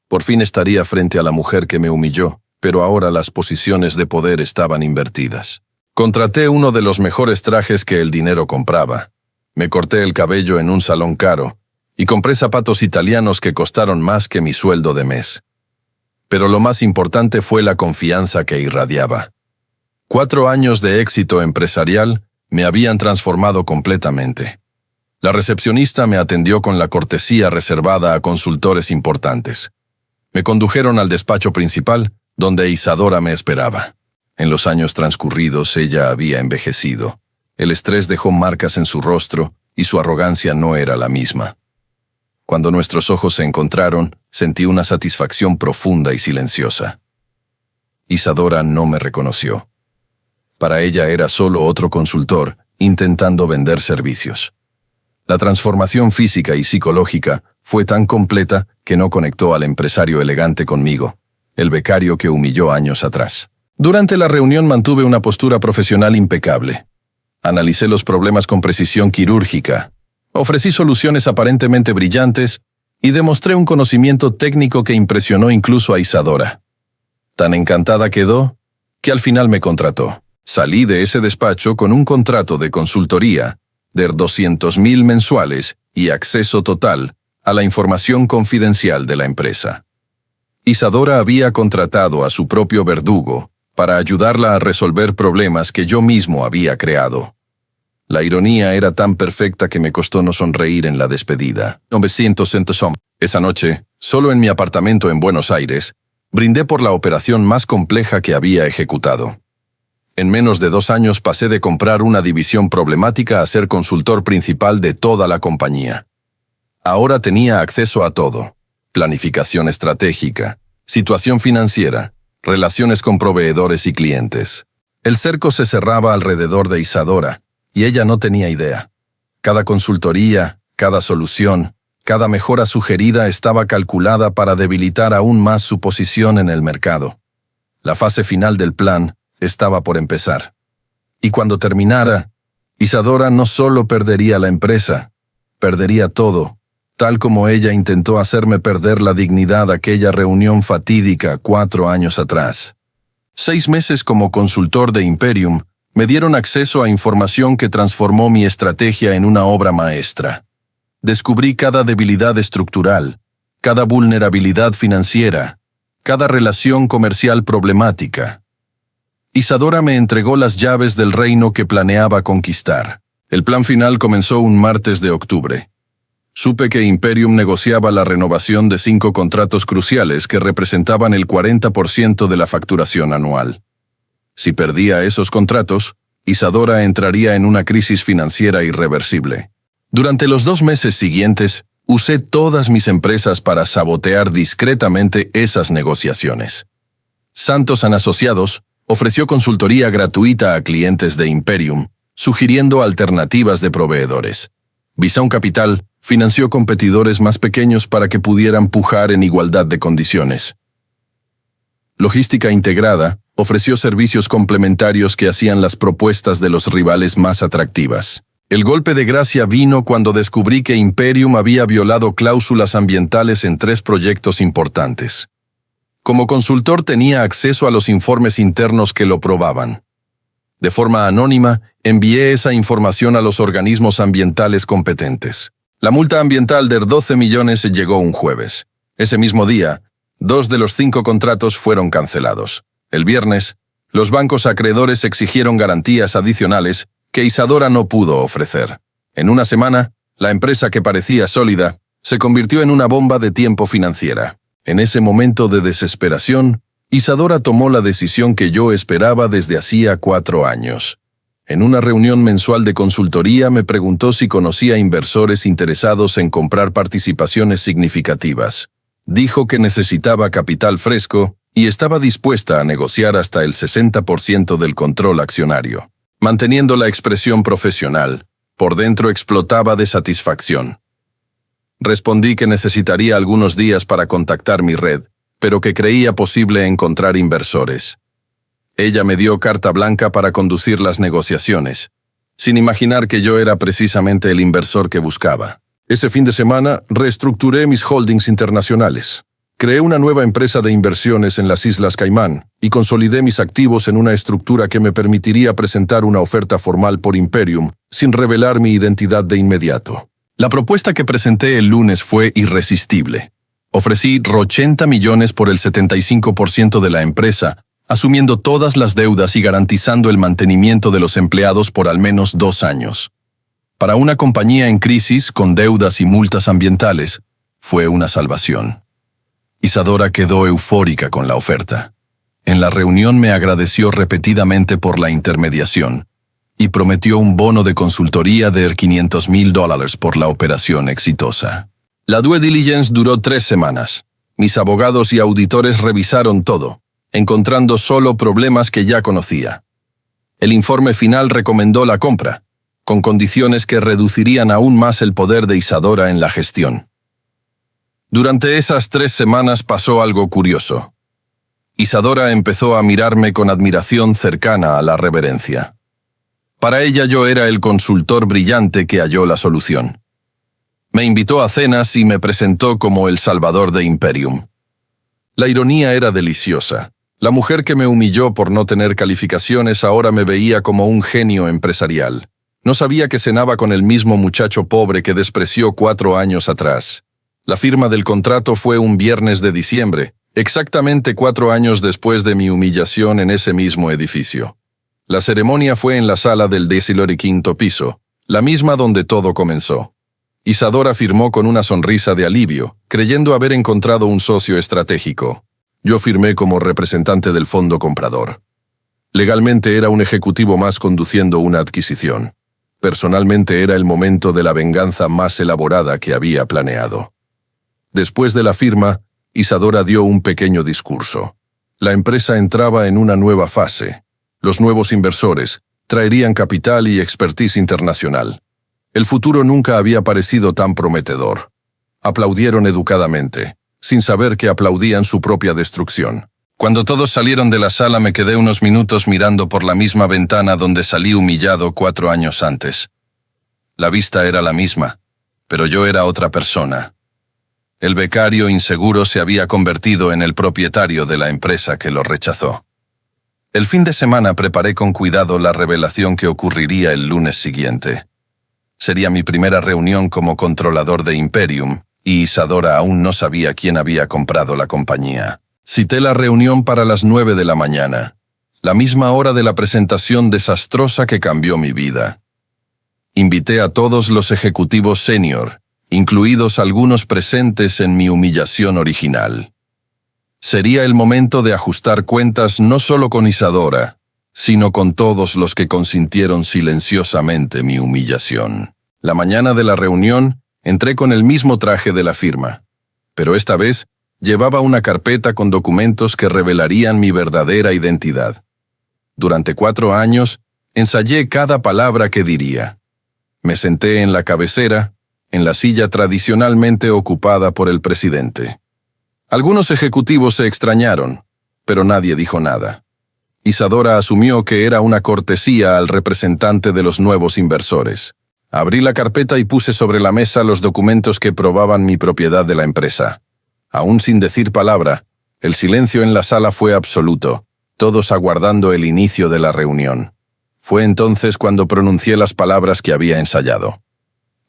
Por fin estaría frente a la mujer que me humilló, pero ahora las posiciones de poder estaban invertidas. Contraté uno de los mejores trajes que el dinero compraba. Me corté el cabello en un salón caro y compré zapatos italianos que costaron más que mi sueldo de mes. Pero lo más importante fue la confianza que irradiaba. 4 años de éxito empresarial me habían transformado completamente. La recepcionista me atendió con la cortesía reservada a consultores importantes. Me condujeron al despacho principal, donde Isadora me esperaba. En los años transcurridos ella había envejecido. El estrés dejó marcas en su rostro y su arrogancia no era la misma. Cuando nuestros ojos se encontraron, sentí una satisfacción profunda y silenciosa. Isadora no me reconoció. Para ella era solo otro consultor, intentando vender servicios. La transformación física y psicológica fue tan completa que no conectó al empresario elegante conmigo, el becario que humilló años atrás. Durante la reunión mantuve una postura profesional impecable. Analicé los problemas con precisión quirúrgica, ofrecí soluciones aparentemente brillantes y demostré un conocimiento técnico que impresionó incluso a Isadora. Tan encantada quedó que al final me contrató. Salí de ese despacho con un contrato de consultoría de 200.000 mensuales y acceso total a la información confidencial de la empresa. Isadora había contratado a su propio verdugo para ayudarla a resolver problemas que yo mismo había creado. La ironía era tan perfecta que me costó no sonreír en la despedida. 900 centos. Esa noche, solo en mi apartamento en Buenos Aires, brindé por la operación más compleja que había ejecutado. En menos de 2 años pasé de comprar una división problemática a ser consultor principal de toda la compañía. Ahora tenía acceso a todo: planificación estratégica, situación financiera, relaciones con proveedores y clientes. El cerco se cerraba alrededor de Isadora, y ella no tenía idea. Cada consultoría, cada solución, cada mejora sugerida estaba calculada para debilitar aún más su posición en el mercado. La fase final del plan estaba por empezar. Y cuando terminara, Isadora no solo perdería la empresa, perdería todo, tal como ella intentó hacerme perder la dignidad aquella reunión fatídica 4 años atrás. 6 meses como consultor de Imperium me dieron acceso a información que transformó mi estrategia en una obra maestra. Descubrí cada debilidad estructural, cada vulnerabilidad financiera, cada relación comercial problemática. Isadora me entregó las llaves del reino que planeaba conquistar. El plan final comenzó un martes de octubre. Supe que Imperium negociaba la renovación de 5 contratos cruciales que representaban el 40% de la facturación anual. Si perdía esos contratos, Isadora entraría en una crisis financiera irreversible. Durante los 2 meses siguientes, usé todas mis empresas para sabotear discretamente esas negociaciones. Santos & Asociados ofreció consultoría gratuita a clientes de Imperium, sugiriendo alternativas de proveedores. Bison Capital financió competidores más pequeños para que pudieran pujar en igualdad de condiciones. Logística Integrada ofreció servicios complementarios que hacían las propuestas de los rivales más atractivas. El golpe de gracia vino cuando descubrí que Imperium había violado cláusulas ambientales en 3 proyectos importantes. Como consultor tenía acceso a los informes internos que lo probaban. De forma anónima, envié esa información a los organismos ambientales competentes. La multa ambiental de 12 millones llegó un jueves. Ese mismo día, 2 de los 5 contratos fueron cancelados. El viernes, los bancos acreedores exigieron garantías adicionales que Isadora no pudo ofrecer. En una semana, la empresa que parecía sólida se convirtió en una bomba de tiempo financiera. En ese momento de desesperación, Isadora tomó la decisión que yo esperaba desde hacía 4 años. En una reunión mensual de consultoría me preguntó si conocía inversores interesados en comprar participaciones significativas. Dijo que necesitaba capital fresco y estaba dispuesta a negociar hasta el 60% del control accionario. Manteniendo la expresión profesional, por dentro explotaba de satisfacción. Respondí que necesitaría algunos días para contactar mi red, pero que creía posible encontrar inversores. Ella me dio carta blanca para conducir las negociaciones, sin imaginar que yo era precisamente el inversor que buscaba. Ese fin de semana reestructuré mis holdings internacionales. Creé una nueva empresa de inversiones en las Islas Caimán y consolidé mis activos en una estructura que me permitiría presentar una oferta formal por Imperium sin revelar mi identidad de inmediato. La propuesta que presenté el lunes fue irresistible. Ofrecí 80 millones por el 75% de la empresa, asumiendo todas las deudas y garantizando el mantenimiento de los empleados por al menos 2 años. Para una compañía en crisis con deudas y multas ambientales, fue una salvación. Isadora quedó eufórica con la oferta. En la reunión me agradeció repetidamente por la intermediación y prometió un bono de consultoría de $500,000 por la operación exitosa. La due diligence duró 3 semanas. Mis abogados y auditores revisaron todo, encontrando solo problemas que ya conocía. El informe final recomendó la compra, con condiciones que reducirían aún más el poder de Isadora en la gestión. Durante esas 3 semanas pasó algo curioso. Isadora empezó a mirarme con admiración cercana a la reverencia. Para ella yo era el consultor brillante que halló la solución. Me invitó a cenas y me presentó como el salvador de Imperium. La ironía era deliciosa. La mujer que me humilló por no tener calificaciones ahora me veía como un genio empresarial. No sabía que cenaba con el mismo muchacho pobre que despreció 4 años atrás. La firma del contrato fue un viernes de diciembre, exactamente 4 años después de mi humillación en ese mismo edificio. La ceremonia fue en la sala del 15º piso, la misma donde todo comenzó. Isadora firmó con una sonrisa de alivio, creyendo haber encontrado un socio estratégico. Yo firmé como representante del fondo comprador. Legalmente era un ejecutivo más conduciendo una adquisición. Personalmente era el momento de la venganza más elaborada que había planeado. Después de la firma, Isadora dio un pequeño discurso. La empresa entraba en una nueva fase. Los nuevos inversores traerían capital y expertise internacional. El futuro nunca había parecido tan prometedor. Aplaudieron educadamente, sin saber que aplaudían su propia destrucción. Cuando todos salieron de la sala me quedé unos minutos mirando por la misma ventana donde salí humillado 4 años antes. La vista era la misma, pero yo era otra persona. El becario inseguro se había convertido en el propietario de la empresa que lo rechazó. El fin de semana preparé con cuidado la revelación que ocurriría el lunes siguiente. Sería mi primera reunión como controlador de Imperium, y Isadora aún no sabía quién había comprado la compañía. Cité la reunión para las 9 de la mañana, la misma hora de la presentación desastrosa que cambió mi vida. Invité a todos los ejecutivos senior, incluidos algunos presentes en mi humillación original. Sería el momento de ajustar cuentas no solo con Isadora, sino con todos los que consintieron silenciosamente mi humillación. La mañana de la reunión, entré con el mismo traje de la firma, pero esta vez llevaba una carpeta con documentos que revelarían mi verdadera identidad. Durante 4 años, ensayé cada palabra que diría. Me senté en la cabecera, en la silla tradicionalmente ocupada por el presidente. Algunos ejecutivos se extrañaron, pero nadie dijo nada. Isadora asumió que era una cortesía al representante de los nuevos inversores. Abrí la carpeta y puse sobre la mesa los documentos que probaban mi propiedad de la empresa. Aún sin decir palabra, el silencio en la sala fue absoluto, todos aguardando el inicio de la reunión. Fue entonces cuando pronuncié las palabras que había ensayado.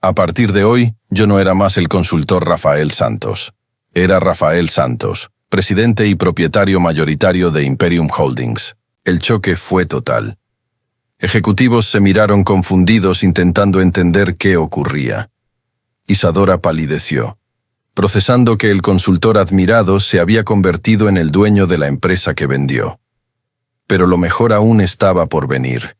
A partir de hoy, yo no era más el consultor Rafael Santos. Era Rafael Santos, presidente y propietario mayoritario de Imperium Holdings. El choque fue total. Ejecutivos se miraron confundidos intentando entender qué ocurría. Isadora palideció, procesando que el consultor admirado se había convertido en el dueño de la empresa que vendió. Pero lo mejor aún estaba por venir.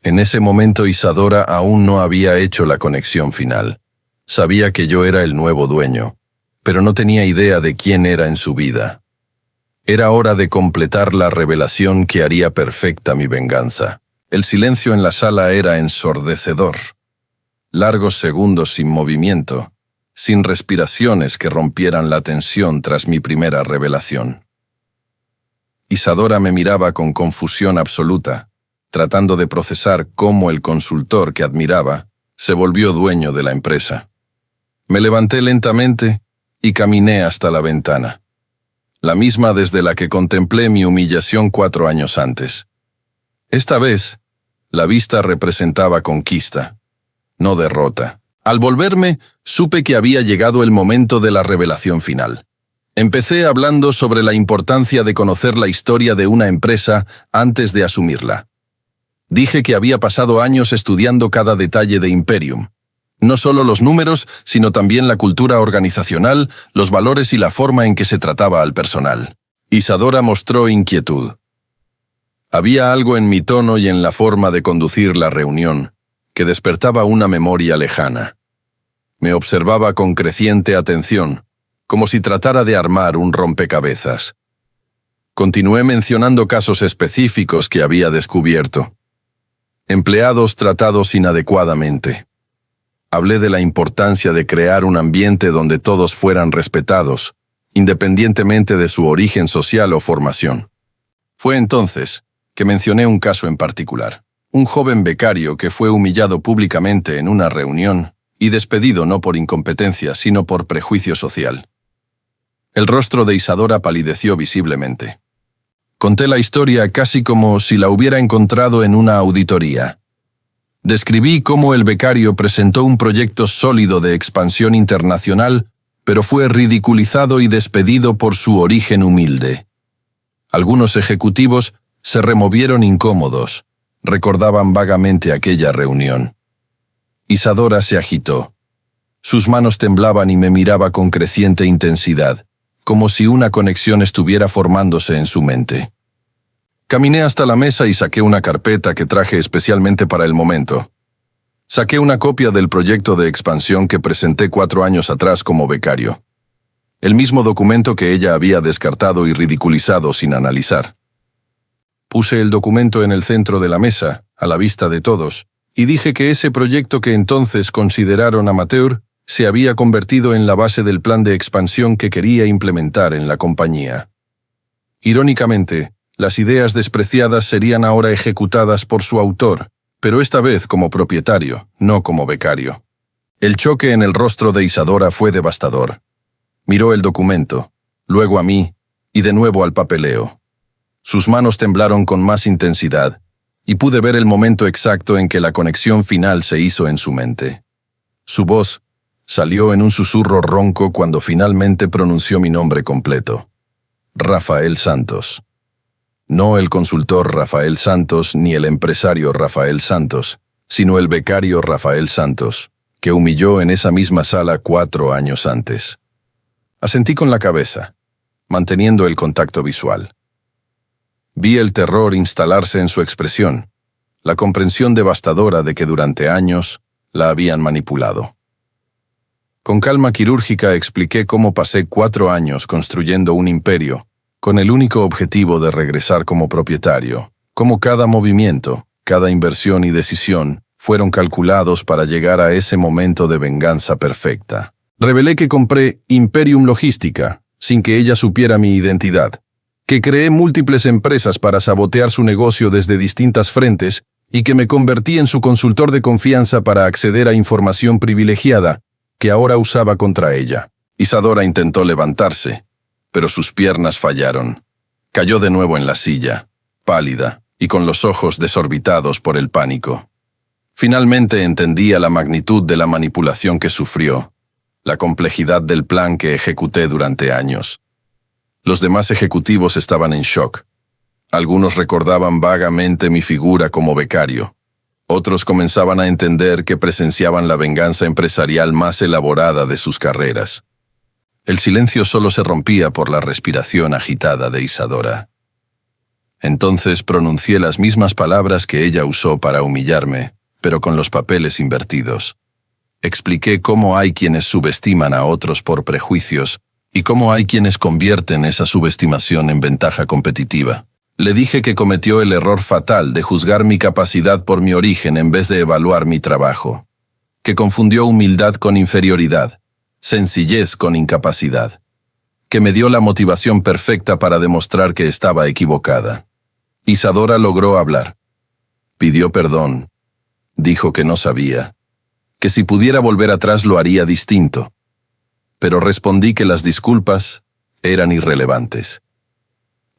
En ese momento Isadora aún no había hecho la conexión final. Sabía que yo era el nuevo dueño, pero no tenía idea de quién era en su vida. Era hora de completar la revelación que haría perfecta mi venganza. El silencio en la sala era ensordecedor. Largos segundos sin movimiento, sin respiraciones que rompieran la tensión tras mi primera revelación. Isadora me miraba con confusión absoluta, tratando de procesar cómo el consultor que admiraba se volvió dueño de la empresa. Me levanté lentamente y caminé hasta la ventana, la misma desde la que contemplé mi humillación 4 años antes. Esta vez, la vista representaba conquista, no derrota. Al volverme, supe que había llegado el momento de la revelación final. Empecé hablando sobre la importancia de conocer la historia de una empresa antes de asumirla. Dije que había pasado años estudiando cada detalle de Imperium. No solo los números, sino también la cultura organizacional, los valores y la forma en que se trataba al personal. Isadora mostró inquietud. Había algo en mi tono y en la forma de conducir la reunión que despertaba una memoria lejana. Me observaba con creciente atención, como si tratara de armar un rompecabezas. Continué mencionando casos específicos que había descubierto. Empleados tratados inadecuadamente. Hablé de la importancia de crear un ambiente donde todos fueran respetados, independientemente de su origen social o formación. Fue entonces que mencioné un caso en particular. Un joven becario que fue humillado públicamente en una reunión y despedido no por incompetencia, sino por prejuicio social. El rostro de Isadora palideció visiblemente. Conté la historia casi como si la hubiera encontrado en una auditoría. Describí cómo el becario presentó un proyecto sólido de expansión internacional, pero fue ridiculizado y despedido por su origen humilde. Algunos ejecutivos se removieron incómodos, recordaban vagamente aquella reunión. Isadora se agitó. Sus manos temblaban y me miraba con creciente intensidad, como si una conexión estuviera formándose en su mente. Caminé hasta la mesa y saqué una carpeta que traje especialmente para el momento. Saqué una copia del proyecto de expansión que presenté 4 años atrás como becario. El mismo documento que ella había descartado y ridiculizado sin analizar. Puse el documento en el centro de la mesa, a la vista de todos, y dije que ese proyecto que entonces consideraron amateur se había convertido en la base del plan de expansión que quería implementar en la compañía. Irónicamente, las ideas despreciadas serían ahora ejecutadas por su autor, pero esta vez como propietario, no como becario. El choque en el rostro de Isadora fue devastador. Miró el documento, luego a mí, y de nuevo al papeleo. Sus manos temblaron con más intensidad, y pude ver el momento exacto en que la conexión final se hizo en su mente. Su voz salió en un susurro ronco cuando finalmente pronunció mi nombre completo. Rafael Santos. No el consultor Rafael Santos ni el empresario Rafael Santos, sino el becario Rafael Santos, que humilló en esa misma sala 4 años antes. Asentí con la cabeza, manteniendo el contacto visual. Vi el terror instalarse en su expresión, la comprensión devastadora de que durante años la habían manipulado. Con calma quirúrgica expliqué cómo pasé 4 años construyendo un imperio, con el único objetivo de regresar como propietario, cómo cada movimiento, cada inversión y decisión fueron calculados para llegar a ese momento de venganza perfecta. Revelé que compré Imperium Logística, sin que ella supiera mi identidad, que creé múltiples empresas para sabotear su negocio desde distintas frentes y que me convertí en su consultor de confianza para acceder a información privilegiada que ahora usaba contra ella. Isadora intentó levantarse, pero sus piernas fallaron. Cayó de nuevo en la silla, pálida y con los ojos desorbitados por el pánico. Finalmente entendía la magnitud de la manipulación que sufrió, la complejidad del plan que ejecuté durante años. Los demás ejecutivos estaban en shock. Algunos recordaban vagamente mi figura como becario. Otros comenzaban a entender que presenciaban la venganza empresarial más elaborada de sus carreras. El silencio solo se rompía por la respiración agitada de Isadora. Entonces pronuncié las mismas palabras que ella usó para humillarme, pero con los papeles invertidos. Expliqué cómo hay quienes subestiman a otros por prejuicios y cómo hay quienes convierten esa subestimación en ventaja competitiva. Le dije que cometió el error fatal de juzgar mi capacidad por mi origen en vez de evaluar mi trabajo, que confundió humildad con inferioridad, sencillez con incapacidad, que me dio la motivación perfecta para demostrar que estaba equivocada. Isadora logró hablar. Pidió perdón. Dijo que no sabía, que si pudiera volver atrás lo haría distinto. Pero respondí que las disculpas eran irrelevantes.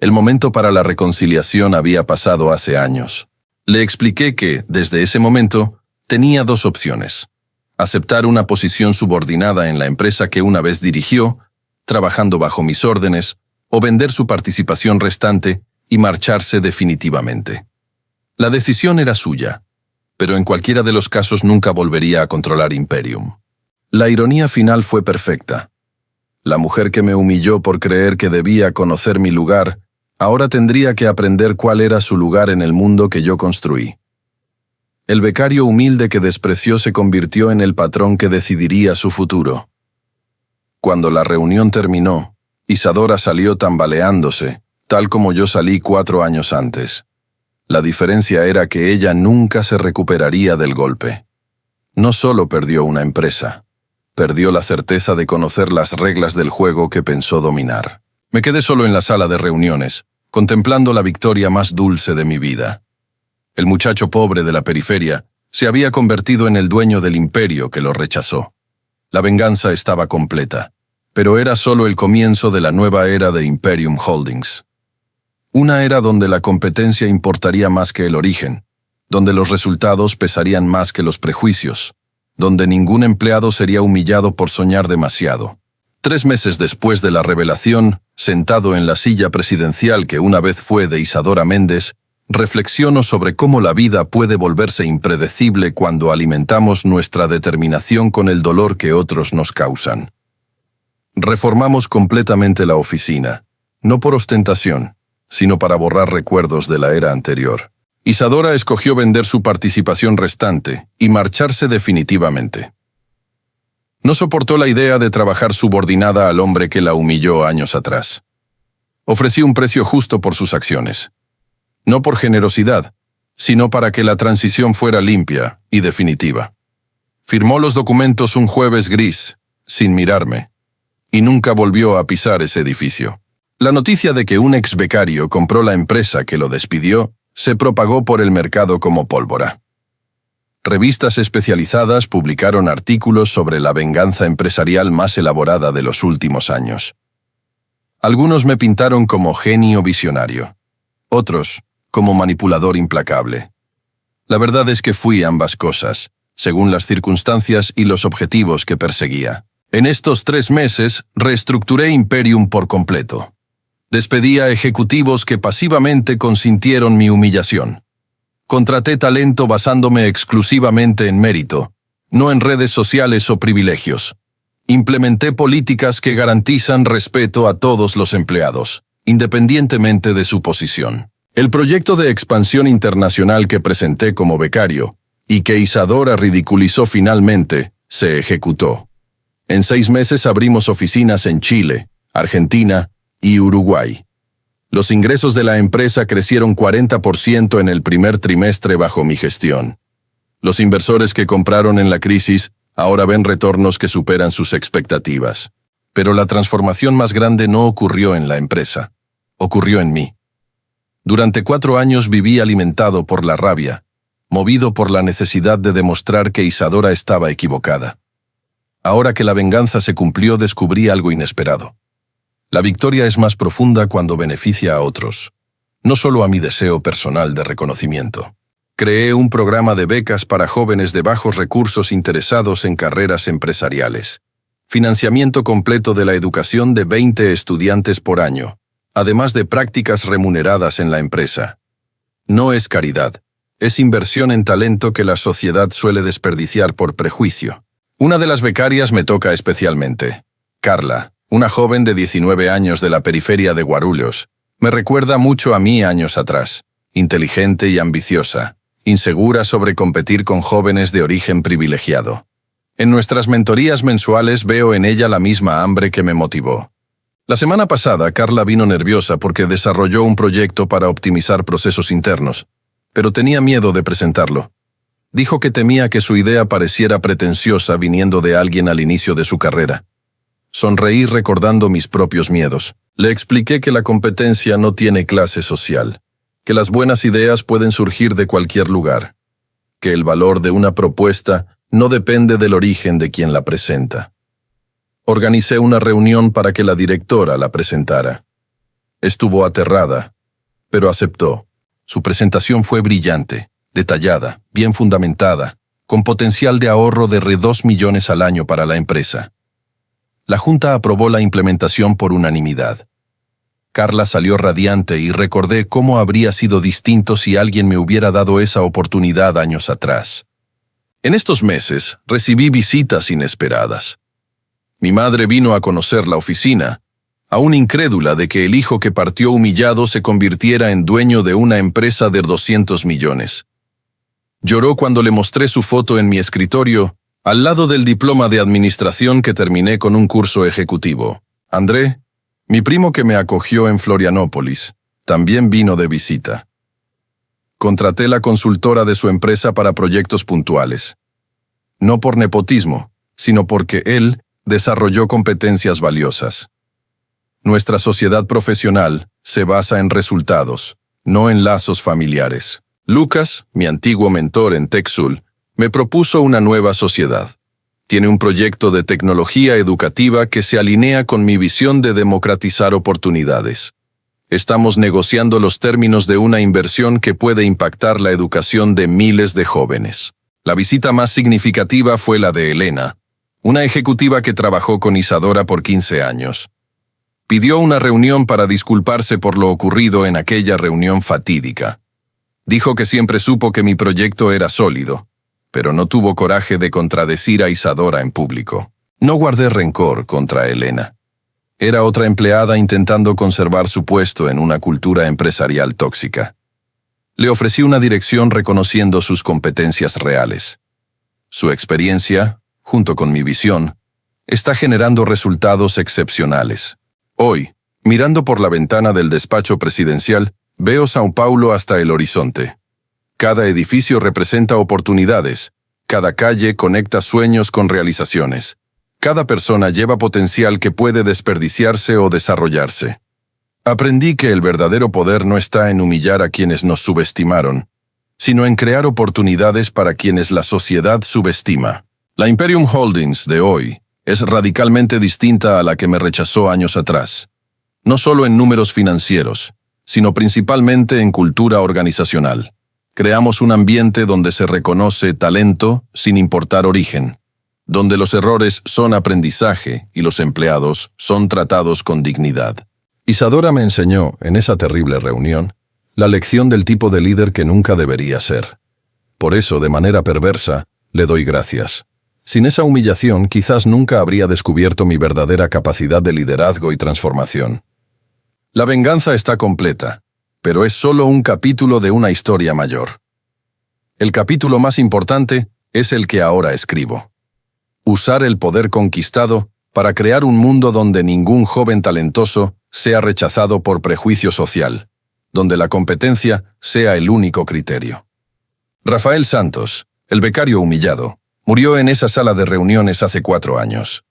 El momento para la reconciliación había pasado hace años. Le expliqué que, desde ese momento, tenía 2 opciones: aceptar una posición subordinada en la empresa que una vez dirigió, trabajando bajo mis órdenes, o vender su participación restante y marcharse definitivamente. La decisión era suya, pero en cualquiera de los casos nunca volvería a controlar Imperium. La ironía final fue perfecta. La mujer que me humilló por creer que debía conocer mi lugar, ahora tendría que aprender cuál era su lugar en el mundo que yo construí. El becario humilde que despreció se convirtió en el patrón que decidiría su futuro. Cuando la reunión terminó, Isadora salió tambaleándose, tal como yo salí 4 años antes. La diferencia era que ella nunca se recuperaría del golpe. No solo perdió una empresa, perdió la certeza de conocer las reglas del juego que pensó dominar. Me quedé solo en la sala de reuniones, contemplando la victoria más dulce de mi vida. El muchacho pobre de la periferia se había convertido en el dueño del imperio que lo rechazó. La venganza estaba completa, pero era solo el comienzo de la nueva era de Imperium Holdings. Una era donde la competencia importaría más que el origen, donde los resultados pesarían más que los prejuicios, donde ningún empleado sería humillado por soñar demasiado. 3 meses después de la revelación, sentado en la silla presidencial que una vez fue de Isadora Méndez, reflexiono sobre cómo la vida puede volverse impredecible cuando alimentamos nuestra determinación con el dolor que otros nos causan. Reformamos completamente la oficina, no por ostentación, sino para borrar recuerdos de la era anterior. Isadora escogió vender su participación restante y marcharse definitivamente. No soportó la idea de trabajar subordinada al hombre que la humilló años atrás. Ofrecí un precio justo por sus acciones. No por generosidad, sino para que la transición fuera limpia y definitiva. Firmó los documentos un jueves gris, sin mirarme, y nunca volvió a pisar ese edificio. La noticia de que un ex becario compró la empresa que lo despidió se propagó por el mercado como pólvora. Revistas especializadas publicaron artículos sobre la venganza empresarial más elaborada de los últimos años. Algunos me pintaron como genio visionario, otros como manipulador implacable. La verdad es que fui ambas cosas, según las circunstancias y los objetivos que perseguía. En estos 3 meses, reestructuré Imperium por completo. Despedí a ejecutivos que pasivamente consintieron mi humillación. Contraté talento basándome exclusivamente en mérito, no en redes sociales o privilegios. Implementé políticas que garantizan respeto a todos los empleados, independientemente de su posición. El proyecto de expansión internacional que presenté como becario, y que Isadora ridiculizó finalmente, se ejecutó. En 6 meses abrimos oficinas en Chile, Argentina y Uruguay. Los ingresos de la empresa crecieron 40% en el primer trimestre bajo mi gestión. Los inversores que compraron en la crisis ahora ven retornos que superan sus expectativas. Pero la transformación más grande no ocurrió en la empresa, ocurrió en mí. Durante 4 años viví alimentado por la rabia, movido por la necesidad de demostrar que Isadora estaba equivocada. Ahora que la venganza se cumplió, descubrí algo inesperado. La victoria es más profunda cuando beneficia a otros, no solo a mi deseo personal de reconocimiento. Creé un programa de becas para jóvenes de bajos recursos interesados en carreras empresariales. Financiamiento completo de la educación de 20 estudiantes por año, además de prácticas remuneradas en la empresa. No es caridad, es inversión en talento que la sociedad suele desperdiciar por prejuicio. Una de las becarias me toca especialmente. Carla, una joven de 19 años de la periferia de Guarulhos, me recuerda mucho a mí años atrás. Inteligente y ambiciosa, insegura sobre competir con jóvenes de origen privilegiado. En nuestras mentorías mensuales veo en ella la misma hambre que me motivó. La semana pasada, Carla vino nerviosa porque desarrolló un proyecto para optimizar procesos internos, pero tenía miedo de presentarlo. Dijo que temía que su idea pareciera pretenciosa viniendo de alguien al inicio de su carrera. Sonreí recordando mis propios miedos. Le expliqué que la competencia no tiene clase social, que las buenas ideas pueden surgir de cualquier lugar, que el valor de una propuesta no depende del origen de quien la presenta. Organicé una reunión para que la directora la presentara. Estuvo aterrada, pero aceptó. Su presentación fue brillante, detallada, bien fundamentada, con potencial de ahorro de 2 millones al año para la empresa. La Junta aprobó la implementación por unanimidad. Carla salió radiante y recordé cómo habría sido distinto si alguien me hubiera dado esa oportunidad años atrás. En estos meses recibí visitas inesperadas. Mi madre vino a conocer la oficina, aún incrédula de que el hijo que partió humillado se convirtiera en dueño de una empresa de 200 millones. Lloró cuando le mostré su foto en mi escritorio, al lado del diploma de administración que terminé con un curso ejecutivo. André, mi primo que me acogió en Florianópolis, también vino de visita. Contraté la consultora de su empresa para proyectos puntuales. No por nepotismo, sino porque él desarrolló competencias valiosas. Nuestra sociedad profesional se basa en resultados, no en lazos familiares. Lucas, mi antiguo mentor en TechSoul, me propuso una nueva sociedad. Tiene un proyecto de tecnología educativa que se alinea con mi visión de democratizar oportunidades. Estamos negociando los términos de una inversión que puede impactar la educación de miles de jóvenes. La visita más significativa fue la de Elena, una ejecutiva que trabajó con Isadora por 15 años. Pidió una reunión para disculparse por lo ocurrido en aquella reunión fatídica. Dijo que siempre supo que mi proyecto era sólido, pero no tuvo coraje de contradecir a Isadora en público. No guardé rencor contra Elena. Era otra empleada intentando conservar su puesto en una cultura empresarial tóxica. Le ofrecí una dirección reconociendo sus competencias reales. Su experiencia, junto con mi visión, está generando resultados excepcionales. Hoy, mirando por la ventana del despacho presidencial, veo São Paulo hasta el horizonte. Cada edificio representa oportunidades, cada calle conecta sueños con realizaciones. Cada persona lleva potencial que puede desperdiciarse o desarrollarse. Aprendí que el verdadero poder no está en humillar a quienes nos subestimaron, sino en crear oportunidades para quienes la sociedad subestima. La Imperium Holdings de hoy es radicalmente distinta a la que me rechazó años atrás, no solo en números financieros, sino principalmente en cultura organizacional. Creamos un ambiente donde se reconoce talento sin importar origen, donde los errores son aprendizaje y los empleados son tratados con dignidad. Isadora me enseñó, en esa terrible reunión, la lección del tipo de líder que nunca debería ser. Por eso, de manera perversa, le doy gracias. Sin esa humillación, quizás nunca habría descubierto mi verdadera capacidad de liderazgo y transformación. La venganza está completa, pero es solo un capítulo de una historia mayor. El capítulo más importante es el que ahora escribo. Usar el poder conquistado para crear un mundo donde ningún joven talentoso sea rechazado por prejuicio social, donde la competencia sea el único criterio. Rafael Santos, el becario humillado, murió en esa sala de reuniones hace 4 años.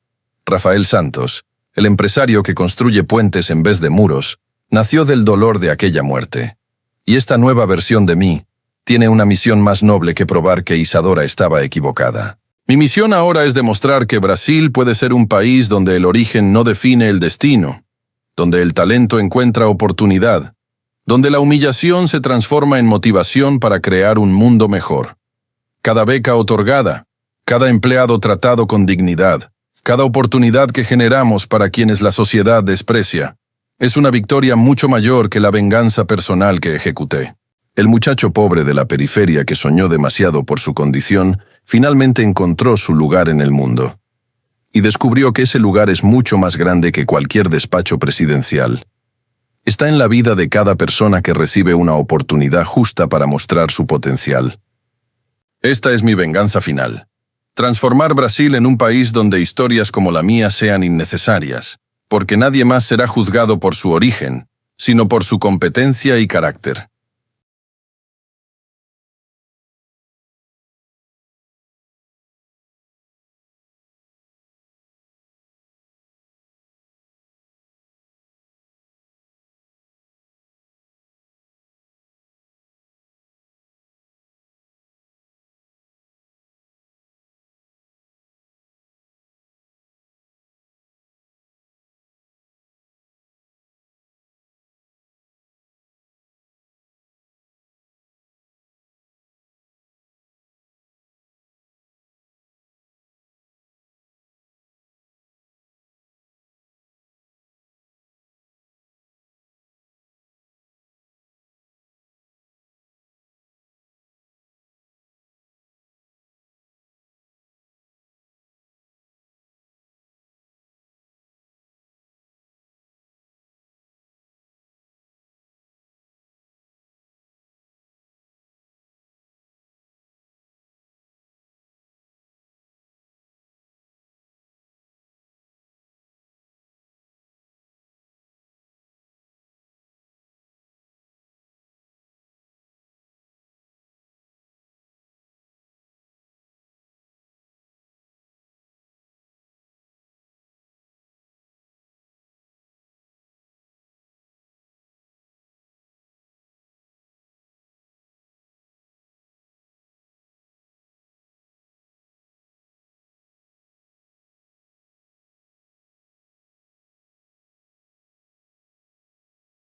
Rafael Santos, el empresario que construye puentes en vez de muros, nació del dolor de aquella muerte. Y esta nueva versión de mí tiene una misión más noble que probar que Isadora estaba equivocada. Mi misión ahora es demostrar que Brasil puede ser un país donde el origen no define el destino, donde el talento encuentra oportunidad, donde la humillación se transforma en motivación para crear un mundo mejor. Cada beca otorgada, cada empleado tratado con dignidad, cada oportunidad que generamos para quienes la sociedad desprecia, es una victoria mucho mayor que la venganza personal que ejecuté. El muchacho pobre de la periferia que soñó demasiado por su condición, finalmente encontró su lugar en el mundo. Y descubrió que ese lugar es mucho más grande que cualquier despacho presidencial. Está en la vida de cada persona que recibe una oportunidad justa para mostrar su potencial. Esta es mi venganza final. Transformar Brasil en un país donde historias como la mía sean innecesarias, porque nadie más será juzgado por su origen, sino por su competencia y carácter.